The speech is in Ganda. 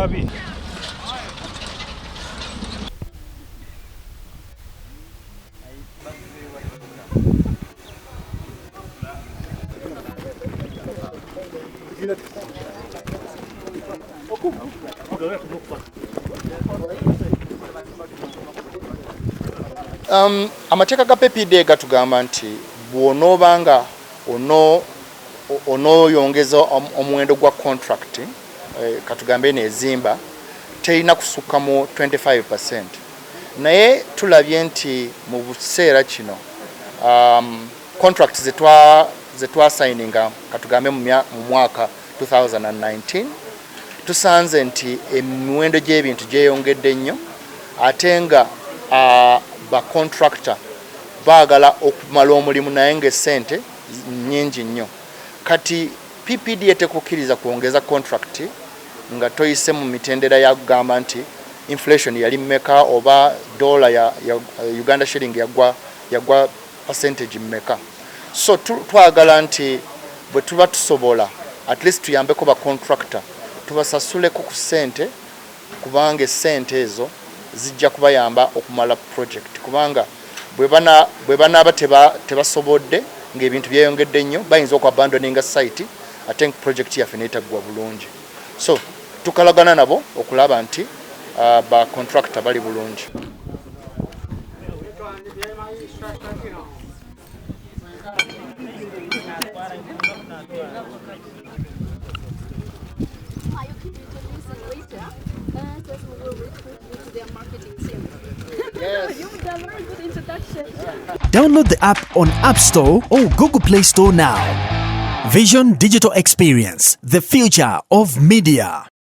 babi. Amateeka ga PPD gatugamba nti bw'onoobanga onooyongeza omuwendo gwa contract katugambe neezimba terina kusukka mu 25%. Naye tulabye nti mu buseera kino contract ze twasayininga katugambe mu mwaka 2019 tusanze nti emiwendo gy'ebintu gyeyongedde nnyo ate nga ba contractor baagala okumala omulimu naye ng'essente nnyingi nnyo. Kati PPD etekukkiriza kwongeza contract nga toyise mu mitendera ya kugamba nti inflation yali mmeka oba dola ya Uganda shilling yagwa percentage mmeka. So twagala nti bwe tuba tusobola at least tuyambeko ba contractor tubasasuleko ku ssente kubanga essente ezo zijja kubayamba okumala project kubanga bwe banaaba tebasobodde ng'ebintu byeyongedde nnyo bayinza okuabandoninga site ate project yaffe neetaggwa bulungi. So tukalagana nabo okulaba nti ba contractor bali bulungi. Yes. You did a very good introduction. Download the app on App Store or Google Play Store now. Vision Digital Experience, the future of media.